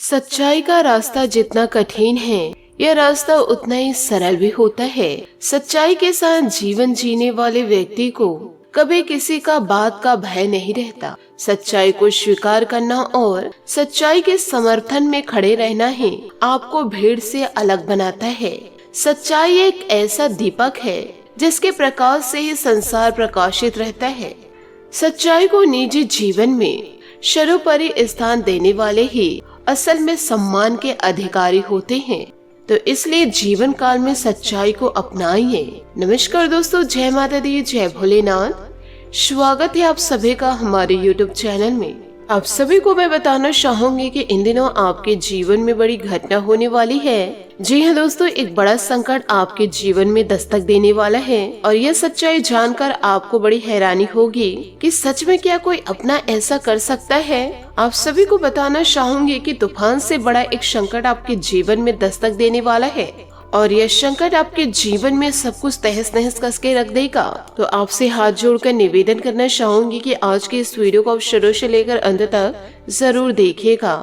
सच्चाई का रास्ता जितना कठिन है, यह रास्ता उतना ही सरल भी होता है। सच्चाई के साथ जीवन जीने वाले व्यक्ति को कभी किसी का बात का भय नहीं रहता। सच्चाई को स्वीकार करना और सच्चाई के समर्थन में खड़े रहना ही आपको भीड़ से अलग बनाता है। सच्चाई एक ऐसा दीपक है जिसके प्रकाश से ही संसार प्रकाशित रहता है। सच्चाई को निजी जीवन में सर्वोपरि स्थान देने वाले ही असल में सम्मान के अधिकारी होते हैं। तो इसलिए जीवन काल में सच्चाई को अपनाइए। नमस्कार दोस्तों, जय माता दी, जय भोलेनाथ। स्वागत है आप सभी का हमारे YouTube चैनल में। आप सभी को मैं बताना चाहूंगी कि इन दिनों आपके जीवन में बड़ी घटना होने वाली है। जी हाँ दोस्तों, एक बड़ा संकट आपके जीवन में दस्तक देने वाला है और यह सच्चाई जानकर आपको बड़ी हैरानी होगी कि सच में क्या कोई अपना ऐसा कर सकता है। आप सभी को बताना चाहूंगी कि तूफान से बड़ा एक संकट आपके जीवन में दस्तक देने वाला है और यह संकट आपके जीवन में सब कुछ तहस नहस कस के रख देगा। तो आपसे हाथ जोड़कर निवेदन करना चाहूंगी कि आज के इस वीडियो को आप शुरू से लेकर अंत तक जरूर देखिएगा।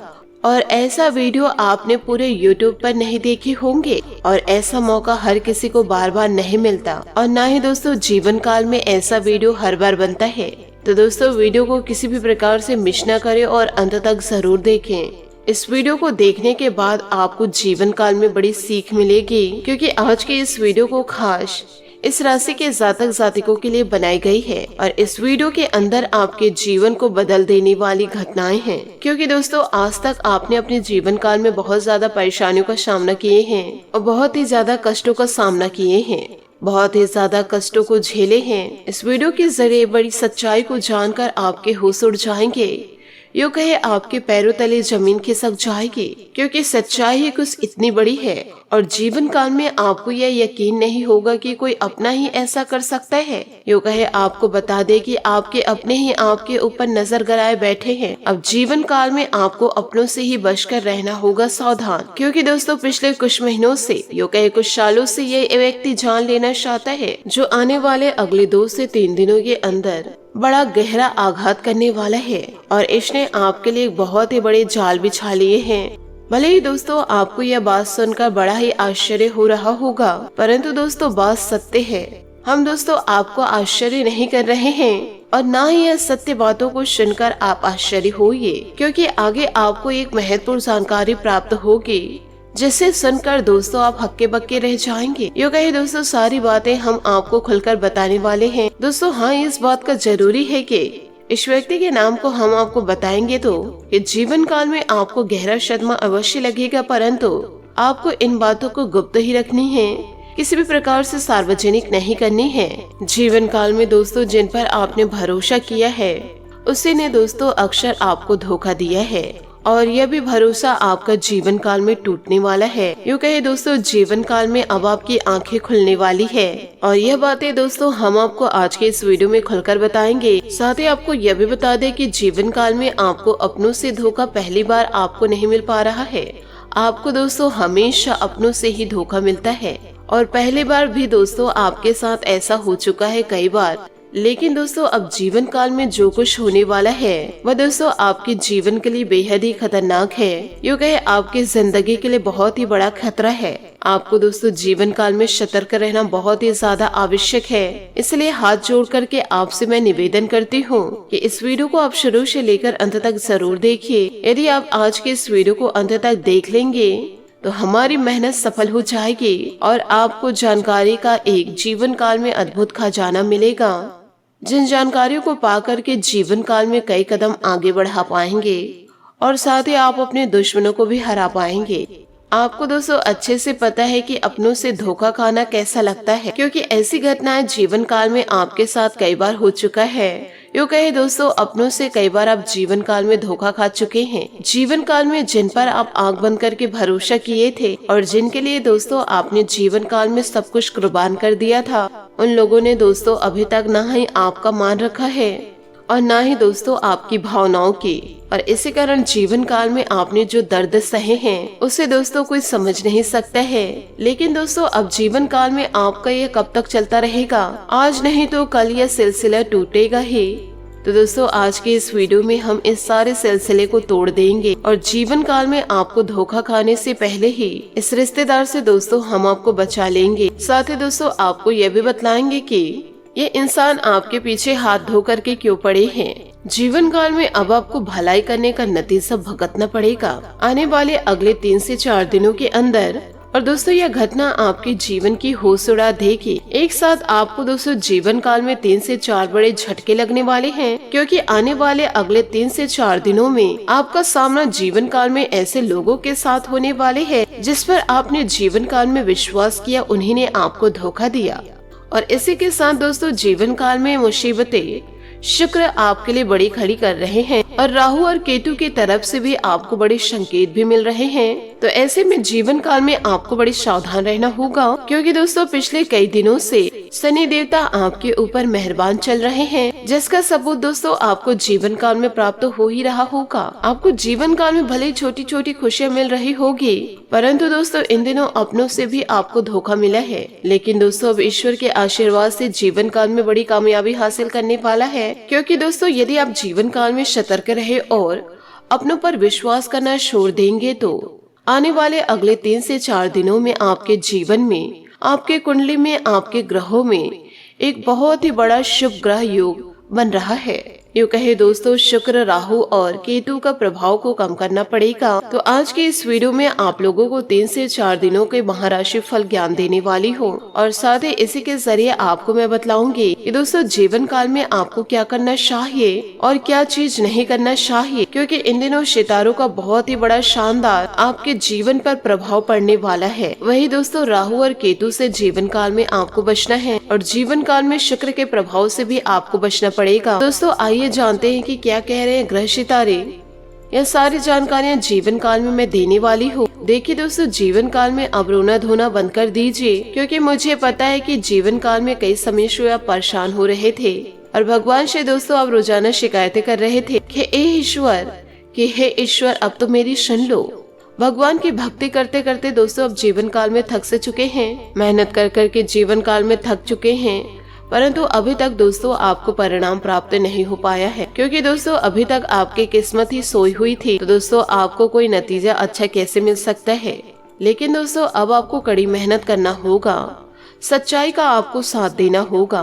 और ऐसा वीडियो आपने पूरे YouTube पर नहीं देखे होंगे और ऐसा मौका हर किसी को बार बार नहीं मिलता और ना ही दोस्तों जीवन काल में ऐसा वीडियो हर बार बनता है। तो दोस्तों वीडियो को किसी भी प्रकार से मिस न करें और अंत तक जरूर देखें। इस वीडियो को देखने के बाद आपको जीवन काल में बड़ी सीख मिलेगी, क्योंकि आज के इस वीडियो को खास इस राशि के जातक जातिकों के लिए बनाई गई है और इस वीडियो के अंदर आपके जीवन को बदल देने वाली घटनाएं हैं। क्योंकि दोस्तों आज तक आपने अपने जीवन काल में बहुत ज्यादा परेशानियों का सामना किए हैं और बहुत ही ज्यादा कष्टों का सामना किए हैं, बहुत ही ज्यादा कष्टों को झेले हैं। इस वीडियो के जरिए बड़ी सच्चाई को जानकर आपके होश उड़ जाएंगे, यूँ कहे आपके पैरों तले जमीन खिसक जाएगी, क्योंकि सच्चाई ही कुछ इतनी बड़ी है और जीवन काल में आपको यह यकीन नहीं होगा कि कोई अपना ही ऐसा कर सकता है। यूँ कहे आपको बता दे कि आपके अपने ही आपके ऊपर नजर गड़ाए बैठे हैं। अब जीवन काल में आपको अपनों से ही बचकर रहना होगा सावधान, क्योंकि दोस्तों पिछले कुछ महीनों से यूँ कहे कुछ सालों से ये व्यक्ति जान लेना चाहता है जो आने वाले अगले 2 से 3 दिनों के अंदर बड़ा गहरा आघात करने वाला है और इसने आपके लिए बहुत ही बड़े जाल बिछा लिए हैं। भले ही दोस्तों आपको यह बात सुनकर बड़ा ही आश्चर्य हो रहा होगा, परंतु दोस्तों बात सत्य है। हम दोस्तों आपको आश्चर्य नहीं कर रहे हैं और ना ही यह सत्य बातों को सुनकर आप आश्चर्य होइए, क्योंकि आगे आपको एक महत्वपूर्ण जानकारी प्राप्त होगी जिसे सुनकर दोस्तों आप हक्के बक्के रह जाएंगे। यूँ कहे दोस्तों सारी बातें हम आपको खुलकर बताने वाले हैं। दोस्तों हाँ, इस बात का जरूरी है कि इस व्यक्ति के नाम को हम आपको बताएंगे तो ये जीवन काल में आपको गहरा सदमा अवश्य लगेगा, परंतु आपको इन बातों को गुप्त ही रखनी है, किसी भी प्रकार से सार्वजनिक नहीं करनी है। जीवन काल में दोस्तों जिन पर आपने भरोसा किया है उसी ने दोस्तों अक्सर आपको धोखा दिया है और यह भी भरोसा आपका जीवन काल में टूटने वाला है। यूँ कहे दोस्तों जीवन काल में अब आपकी आंखें खुलने वाली है और यह बातें दोस्तों हम आपको आज के इस वीडियो में खुलकर बताएंगे। साथ ही आपको यह भी बता दें कि जीवन काल में आपको अपनों से धोखा पहली बार आपको नहीं मिल पा रहा है। आपको दोस्तों हमेशा अपनों से ही धोखा मिलता है और पहली बार भी दोस्तों आपके साथ ऐसा हो चुका है कई बार। लेकिन दोस्तों अब जीवन काल में जो कुछ होने वाला है वह दोस्तों आपके जीवन के लिए बेहद ही खतरनाक है। यूँ कहे आपकी जिंदगी के लिए बहुत ही बड़ा खतरा है। आपको दोस्तों जीवन काल में सतर्क रहना बहुत ही ज्यादा आवश्यक है। इसलिए हाथ जोड़ करके आपसे मैं निवेदन करती हूँ कि इस वीडियो को आप शुरू से लेकर अंत तक जरूर देखिए। यदि आप आज के इस वीडियो को अंत तक देख लेंगे तो हमारी मेहनत सफल हो जाएगी और आपको जानकारी का एक जीवन काल में अद्भुत खजाना मिलेगा, जिन जानकारियों को पाकर के जीवन काल में कई कदम आगे बढ़ा पाएंगे और साथ ही आप अपने दुश्मनों को भी हरा पाएंगे। आपको दोस्तों अच्छे से पता है कि अपनों से धोखा खाना कैसा लगता है, क्योंकि ऐसी घटनाएं जीवन काल में आपके साथ कई बार हो चुका है। यूँ कहे दोस्तों अपनों से कई बार आप जीवन काल में धोखा खा चुके हैं। जीवन काल में जिन पर आप आंख बंद करके भरोसा किए थे और जिनके लिए दोस्तों आपने जीवन काल में सब कुछ कुर्बान कर दिया था, उन लोगों ने दोस्तों अभी तक ना ही आपका मान रखा है और ना ही दोस्तों आपकी भावनाओं की, और इसी कारण जीवन काल में आपने जो दर्द सहे हैं उसे दोस्तों कोई समझ नहीं सकता है। लेकिन दोस्तों अब जीवन काल में आपका ये कब तक चलता रहेगा? आज नहीं तो कल यह सिलसिला टूटेगा ही। तो दोस्तों आज के इस वीडियो में हम इस सारे सिलसिले को तोड़ देंगे और जीवन काल में आपको धोखा खाने से पहले ही इस रिश्तेदार से दोस्तों हम आपको बचा लेंगे। साथ ही दोस्तों आपको यह भी बतलाएंगे कि ये इंसान आपके पीछे हाथ धो करके क्यों पड़े हैं। जीवन काल में अब आपको भलाई करने का नतीजा भुगतना पड़ेगा आने वाले अगले 3 से 4 दिनों के अंदर। और दोस्तों यह घटना आपके जीवन की होश उड़ा देगी। एक साथ आपको दोस्तों जीवन काल में 3 से 4 बड़े झटके लगने वाले हैं, क्योंकि आने वाले अगले 3 से 4 दिनों में आपका सामना जीवन काल में ऐसे लोगों के साथ होने वाले है जिस पर आपने जीवन काल में विश्वास किया, उन्हीं ने आपको धोखा दिया। और इसी के साथ दोस्तों जीवन काल में मुसीबतें शुक्र आपके लिए बड़ी खड़ी कर रहे हैं और राहु और केतु की तरफ से भी आपको बड़े संकेत भी मिल रहे हैं। तो ऐसे में जीवन काल में आपको बड़ी सावधान रहना होगा, क्योंकि दोस्तों पिछले कई दिनों से शनि देवता आपके ऊपर मेहरबान चल रहे हैं, जिसका सबूत दोस्तों आपको जीवन काल में प्राप्त हो ही रहा होगा। आपको जीवन काल में भले छोटी छोटी खुशियाँ मिल रही होगी, परंतु दोस्तों इन दिनों अपनों से भी आपको धोखा मिला है। लेकिन दोस्तों अब ईश्वर के आशीर्वाद से जीवन काल में बड़ी कामयाबी हासिल करने वाला है, क्योंकि दोस्तों यदि आप जीवन काल में सतर्क रहे और अपनों पर विश्वास करना छोड़ देंगे तो आने वाले अगले 3 से 4 दिनों में आपके जीवन में, आपके कुंडली में, आपके ग्रहों में एक बहुत ही बड़ा शुभ ग्रह योग बन रहा है। यूँ कहे दोस्तों शुक्र, राहु और केतु का प्रभाव को कम करना पड़ेगा। तो आज के इस वीडियो में आप लोगों को 3 से 4 दिनों के महाराशि फल ज्ञान देने वाली हूँ, और साथ ही इसी के जरिए आपको मैं बतलाऊंगी कि दोस्तों जीवन काल में आपको क्या करना चाहिए और क्या चीज नहीं करना चाहिए, क्योंकि इन दिनों सितारों का बहुत ही बड़ा शानदार आपके जीवन पर प्रभाव पड़ने वाला है। वही दोस्तों राहु और केतु से जीवन काल में आपको बचना है और जीवन काल में शुक्र के प्रभाव से भी आपको बचना पड़ेगा। दोस्तों आइए जानते हैं कि क्या कह रहे हैं ग्रह सितारे। यह सारी जानकारियां जीवन काल में मैं देने वाली हूँ। देखिए दोस्तों जीवन काल में अब रोना धोना बंद कर दीजिए, क्योंकि मुझे पता है कि जीवन काल में कई समय से आप परेशान हो रहे थे और भगवान से दोस्तों आप रोजाना शिकायतें कर रहे थे कि हे ईश्वर अब तो मेरी सुन लो। भगवान की भक्ति करते करते दोस्तों अब जीवन काल में थक से चुके हैं, मेहनत कर करके जीवन काल में थक चुके हैं, परंतु अभी तक दोस्तों आपको परिणाम प्राप्त नहीं हो पाया है, क्योंकि दोस्तों अभी तक आपकी किस्मत ही सोई हुई थी। तो दोस्तों आपको कोई नतीजा अच्छा कैसे मिल सकता है। लेकिन दोस्तों अब आपको कड़ी मेहनत करना होगा, सच्चाई का आपको साथ देना होगा,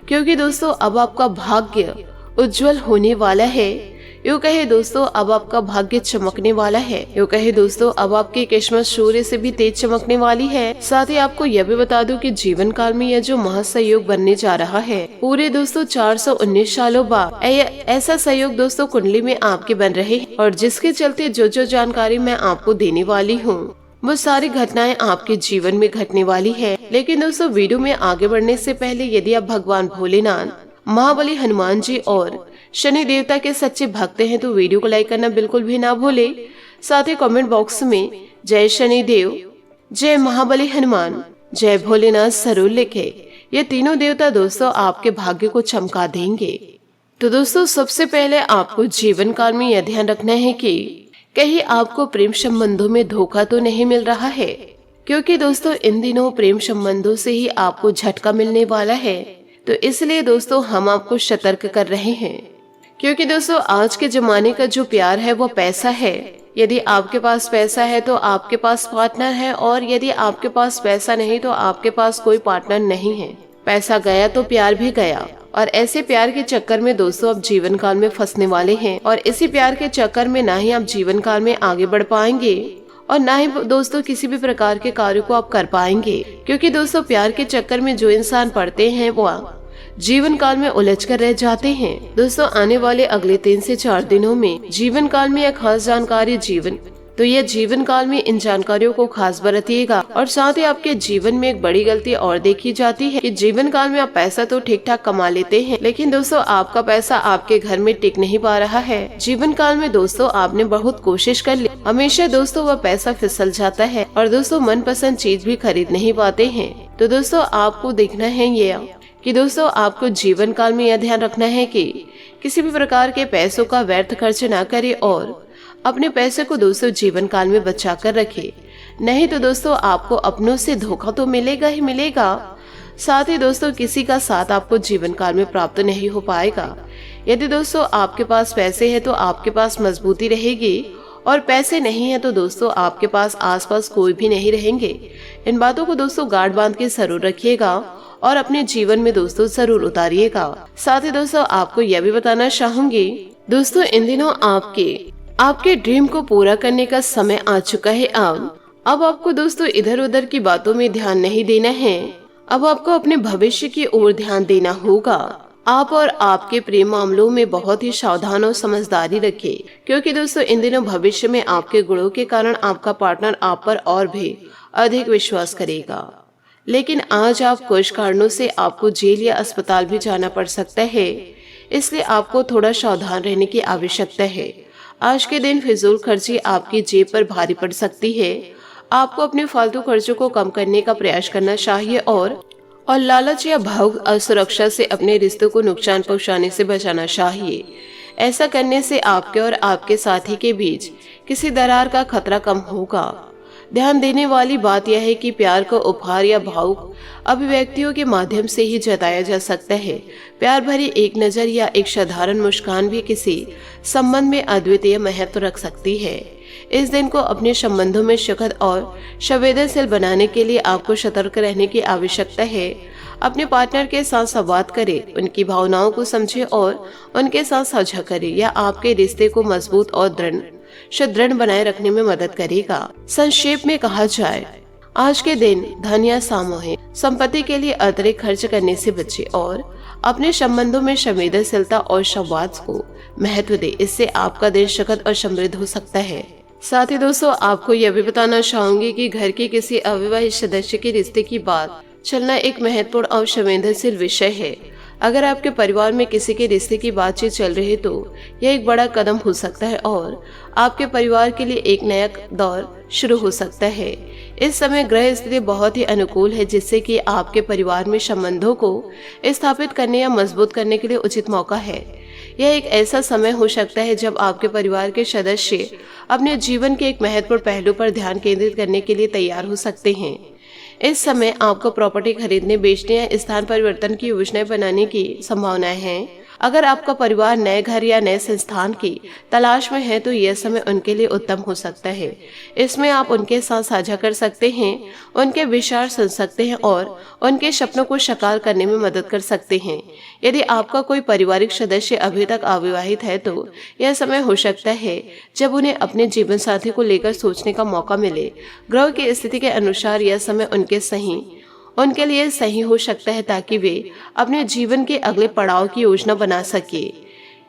क्योंकि दोस्तों अब आपका भाग्य उज्जवल होने वाला है। यूँ कहे दोस्तों अब आपका भाग्य चमकने वाला है। यूँ कहे दोस्तों अब आपकी किस्मत सूर्य से भी तेज चमकने वाली है। साथ ही आपको यह भी बता दूं कि जीवन काल में यह जो महासंयोग बनने जा रहा है पूरे दोस्तों 419 सालों बाद ऐसा सहयोग दोस्तों कुंडली में आपके बन रहे हैं, और जिसके चलते जो जो जानकारी मैं आपको देने वाली हूँ वो सारी घटनाएं आपके जीवन में घटने वाली है। लेकिन दोस्तों वीडियो में आगे बढ़ने से पहले यदि आप भगवान भोलेनाथ, महाबली हनुमान जी और शनि देवता के सच्चे भक्त हैं तो वीडियो को लाइक करना बिल्कुल भी ना भूले। साथ ही कमेंट बॉक्स में जय शनि देव, जय महाबली हनुमान, जय भोलेनाथ जरूर लिखे। ये तीनों देवता दोस्तों आपके भाग्य को चमका देंगे। तो दोस्तों सबसे पहले आपको जीवन काल में यह ध्यान रखना है कि कहीं आपको प्रेम संबंधों में धोखा तो नहीं मिल रहा है, क्योंकि दोस्तों इन दिनों प्रेम संबंधों से ही आपको झटका मिलने वाला है। तो इसलिए दोस्तों हम आपको सतर्क कर रहे हैं, क्योंकि दोस्तों आज के जमाने का जो प्यार है वो पैसा है। यदि आपके पास पैसा है तो आपके पास पार्टनर है, और यदि आपके पास पैसा नहीं तो आपके पास कोई पार्टनर नहीं है। पैसा गया तो प्यार भी गया, और ऐसे प्यार के चक्कर में दोस्तों आप जीवन काल में फंसने वाले हैं, और इसी प्यार के चक्कर में ना ही आप जीवन काल में आगे बढ़ पाएंगे और ना ही दोस्तों किसी भी प्रकार के कार्य को आप कर पाएंगे, क्योंकि दोस्तों प्यार के चक्कर में जो इंसान पड़ते हैं वो जीवन काल में उलझ कर रह जाते हैं। दोस्तों आने वाले अगले 3 से 4 दिनों में जीवन काल में एक खास जानकारी तो यह जीवन काल में इन जानकारियों को खास बरतिएगा। और साथ ही आपके जीवन में एक बड़ी गलती और देखी जाती है कि जीवन काल में आप पैसा तो ठीक ठाक कमा लेते हैं, लेकिन दोस्तों आपका पैसा आपके घर में टिक नहीं पा रहा है। जीवन काल में दोस्तों आपने बहुत कोशिश कर ली, हमेशा दोस्तों वह पैसा फिसल जाता है और दोस्तों मनपसंद चीज भी खरीद नहीं पाते हैं। तो दोस्तों आपको देखना है ये कि दोस्तों आपको जीवन काल में यह ध्यान रखना है कि किसी भी प्रकार के पैसों का व्यर्थ खर्च ना करे और अपने पैसे को दोस्तों जीवन काल में बचा कर रखे, नहीं तो दोस्तों आपको अपनों से धोखा तो मिलेगा ही मिलेगा, साथ ही दोस्तों किसी का साथ आपको जीवन काल में प्राप्त नहीं हो पाएगा। यदि दोस्तों आपके पास पैसे हैं तो आपके पास मजबूती रहेगी, और पैसे नहीं है तो दोस्तों आपके पास आसपास कोई भी नहीं रहेंगे। इन बातों को दोस्तों गांठ बांध के जरूर रखिएगा और अपने जीवन में दोस्तों जरूर उतारिएगा। साथ ही दोस्तों आपको यह भी बताना चाहूंगी दोस्तों, इन दिनों आपके ड्रीम को पूरा करने का समय आ चुका है। अब आपको दोस्तों इधर उधर की बातों में ध्यान नहीं देना है। अब आपको अपने भविष्य की ओर ध्यान देना होगा। आप और आपके प्रेम मामलों में बहुत ही सावधान और समझदारी रखें, क्योंकि दोस्तों इन दिनों भविष्य में आपके गुणों के कारण आपका पार्टनर आप पर और भी अधिक विश्वास करेगा। लेकिन आज आप कुछ कारणों से आपको जेल या अस्पताल भी जाना पड़ सकता है, इसलिए आपको थोड़ा सावधान रहने की आवश्यकता है। आज के दिन फिजूल खर्ची आपकी जेब पर भारी पड़ सकती है। आपको अपने फालतू खर्चों को कम करने का प्रयास करना चाहिए और लालच या भावुक असुरक्षा से अपने रिश्तों को नुकसान पहुंचाने से बचाना चाहिए। ऐसा करने से आपके और आपके साथी के बीच किसी दरार का खतरा कम होगा। ध्यान देने वाली बात यह है कि प्यार को उपहार या भावुक अभिव्यक्तियों के माध्यम से ही जताया जा सकता है। प्यार भरी एक नजर या एक साधारण मुस्कान भी किसी संबंध में अद्वितीय महत्व रख सकती है। इस दिन को अपने संबंधों में सुखद और संवेदनशील बनाने के लिए आपको सतर्क रहने की आवश्यकता है। अपने पार्टनर के साथ संवाद करें, उनकी भावनाओं को समझें और उनके साथ साझा करें। यह आपके रिश्ते को मजबूत और सुदृढ़ बनाए रखने में मदद करेगा। संक्षेप में कहा जाए, आज के दिन धन या सामूहिक संपत्ति के लिए अतिरिक्त खर्च करने से बचे और अपने संबंधों में संवेदनशीलता और संवाद को महत्व दे। इससे आपका दिन सुखद और समृद्ध हो सकता है। साथ ही दोस्तों आपको यह भी बताना चाहूंगी कि घर के किसी अविवाहित सदस्य के रिश्ते की बात चलना एक महत्वपूर्ण और संवेदनशील विषय है। अगर आपके परिवार में किसी के रिश्ते की बातचीत चल रही है तो यह एक बड़ा कदम हो सकता है और आपके परिवार के लिए एक नया दौर शुरू हो सकता है। इस समय ग्रह स्थिति बहुत ही अनुकूल है, जिससे कि आपके परिवार में संबंधों को स्थापित करने या मजबूत करने के लिए उचित मौका है। यह एक ऐसा समय हो सकता है जब आपके परिवार के सदस्य अपने जीवन के एक महत्वपूर्ण पहलू पर ध्यान केंद्रित करने के लिए तैयार हो सकते हैं। इस समय आपको प्रॉपर्टी खरीदने, बेचने या स्थान परिवर्तन की योजनाएं बनाने की संभावनाएं हैं। अगर आपका परिवार नए घर या नए संस्थान की तलाश में है तो यह समय उनके लिए उत्तम हो सकता है। इसमें आप उनके साथ साझा कर सकते हैं, उनके विचार सुन सकते हैं और उनके सपनों को साकार करने में मदद कर सकते हैं। यदि आपका कोई पारिवारिक सदस्य अभी तक अविवाहित है तो यह समय हो सकता है जब उन्हें अपने जीवन साथी को लेकर सोचने का मौका मिले। ग्रह की स्थिति के अनुसार यह समय उनके लिए सही हो सकता है ताकि वे अपने जीवन के अगले पड़ाव की योजना बना सके।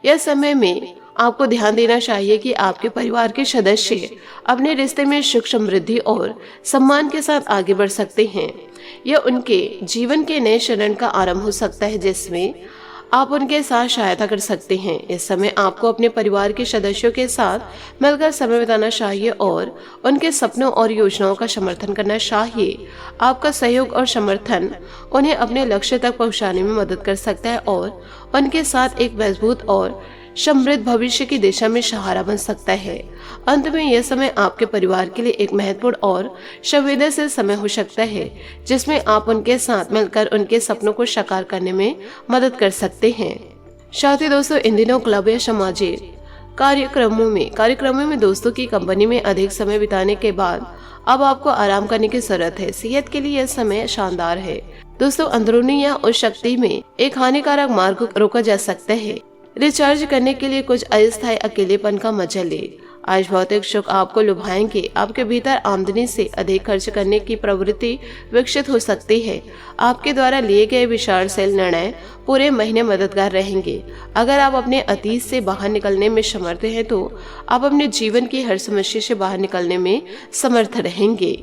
यह समय में आपको ध्यान देना चाहिए कि आपके परिवार के सदस्य अपने रिश्ते में सुख, समृद्धि और सम्मान के साथ आगे बढ़ सकते हैं। यह उनके जीवन के नए चरण का आरंभ हो सकता है जिसमें आप उनके साथ सहायता कर सकते हैं। इस समय आपको अपने परिवार के सदस्यों के साथ मिलकर समय बिताना चाहिए और उनके सपनों और योजनाओं का समर्थन करना चाहिए। आपका सहयोग और समर्थन उन्हें अपने लक्ष्य तक पहुंचाने में मदद कर सकता है और उनके साथ एक मजबूत और समृद्ध भविष्य की दिशा में सहारा बन सकता है। अंत में यह समय आपके परिवार के लिए एक महत्वपूर्ण और संवेदनशील समय हो सकता है जिसमें आप उनके साथ मिलकर उनके सपनों को साकार करने में मदद कर सकते हैं। साथ ही दोस्तों इन दिनों क्लब या सामाजिक कार्यक्रमों में दोस्तों की कंपनी में अधिक समय बिताने के बाद अब आपको आराम करने की जरूरत है। सेहत के लिए यह समय शानदार है। दोस्तों अंदरूनी या उस शक्ति में एक हानिकारक मार्ग को रोका जा सकता है। रिचार्ज करने के लिए कुछ अस्थायी अकेलेपन का मजा ले। आज भौतिक सुख आपको लुभाएंगे। आपके भीतर आमदनी से अधिक खर्च करने की प्रवृत्ति विकसित हो सकती है। आपके द्वारा लिए गए विचारशील निर्णय पूरे महीने मददगार रहेंगे। अगर आप अपने अतीत से बाहर निकलने में समर्थ हैं तो आप अपने जीवन की हर समस्या से बाहर निकलने में समर्थ रहेंगे।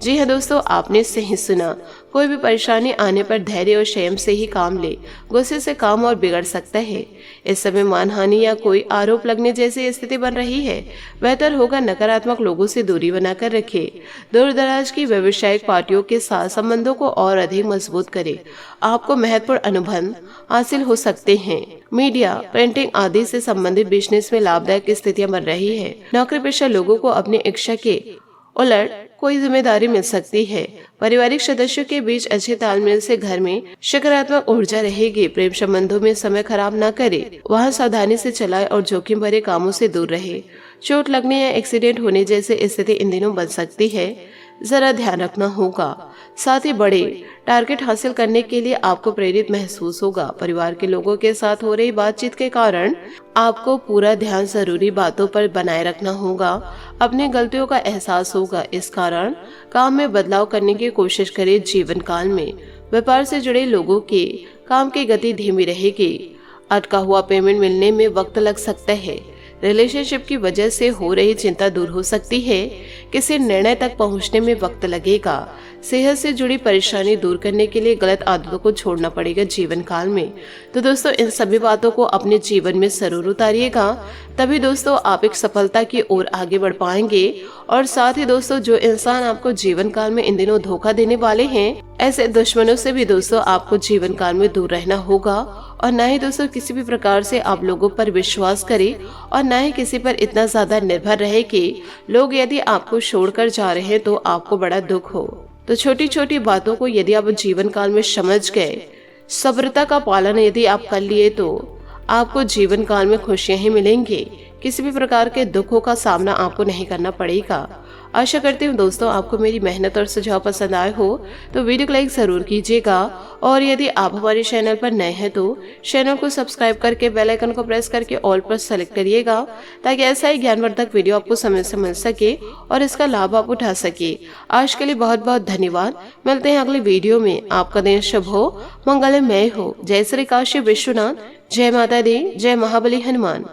जी हाँ दोस्तों, आपने सही सुना। कोई भी परेशानी आने पर धैर्य और संयम से ही काम ले। गुस्से से काम और बिगड़ सकता है। इस समय मानहानि या कोई आरोप लगने जैसी स्थिति बन रही है। बेहतर होगा नकारात्मक लोगों से दूरी बनाकर रखे। दूर दराज की व्यावसायिक पार्टियों के साथ संबंधों को और अधिक मजबूत करे। आपको महत्वपूर्ण अनुबंध हासिल हो सकते हैं। मीडिया, प्रिंटिंग आदि से संबंधित बिजनेस में लाभदायक स्थितियां बन रही है। नौकरी पेशा लोगों को अपनी इच्छा के उलट कोई जिम्मेदारी मिल सकती है। पारिवारिक सदस्यों के बीच अच्छे तालमेल से घर में सकारात्मक ऊर्जा रहेगी। प्रेम संबंधों में समय खराब ना करे, वहाँ सावधानी से चलाए और जोखिम भरे कामों से दूर रहे। चोट लगने या एक्सीडेंट होने जैसे स्थिति इन दिनों बन सकती है, जरा ध्यान रखना होगा। साथ ही बड़े टारगेट हासिल करने के लिए आपको प्रेरित महसूस होगा। परिवार के लोगों के साथ हो रही बातचीत के कारण आपको पूरा ध्यान जरूरी बातों पर बनाए रखना होगा। अपनी गलतियों का एहसास होगा, इस कारण काम में बदलाव करने की कोशिश करें। जीवन काल में व्यापार से जुड़े लोगों के काम की गति धीमी रहेगी। अटका हुआ पेमेंट मिलने में वक्त लग सकता है। रिलेशनशिप की वजह से हो रही चिंता दूर हो सकती है। किसी निर्णय तक पहुंचने में वक्त लगेगा। सेहत से जुड़ी परेशानी दूर करने के लिए गलत आदतों को छोड़ना पड़ेगा जीवन काल में। तो दोस्तों, इन सभी बातों को अपने जीवन में जरूर उतारिएगा, तभी दोस्तों आप एक सफलता की ओर आगे बढ़ पाएंगे। और साथ ही दोस्तों, जो इंसान आपको जीवन काल में इन दिनों धोखा देने वाले हैं, ऐसे दुश्मनों से भी दोस्तों आपको जीवन काल में दूर रहना होगा। और न ही दोस्तों किसी भी प्रकार से आप लोगों पर विश्वास करें, और न ही किसी पर इतना ज्यादा निर्भर रहे कि लोग यदि आपको छोड़कर जा रहे हैं तो आपको बड़ा दुख हो। तो छोटी छोटी बातों को यदि आप जीवन काल में समझ गए, सब्रता का पालन यदि आप कर लिए, तो आपको जीवन काल में खुशियां ही मिलेंगी। किसी भी प्रकार के दुखों का सामना आपको नहीं करना पड़ेगा। आशा करती हूँ दोस्तों आपको मेरी मेहनत और सुझाव पसंद आए हो, तो वीडियो को लाइक जरूर कीजिएगा। और यदि आप हमारे चैनल पर नए हैं तो चैनल को सब्सक्राइब करके बेल आइकन को प्रेस करके ऑल पर सेलेक्ट करिएगा, ताकि ऐसा ही ज्ञानवर्धक वीडियो आपको समय से मिल सके और इसका लाभ आप उठा सके। आज के लिए बहुत बहुत धन्यवाद। मिलते हैं अगले वीडियो में। आपका दिन शुभ हो, मंगलमय हो। जय श्री काशी विश्वनाथ, जय माता दी, जय महाबली हनुमान।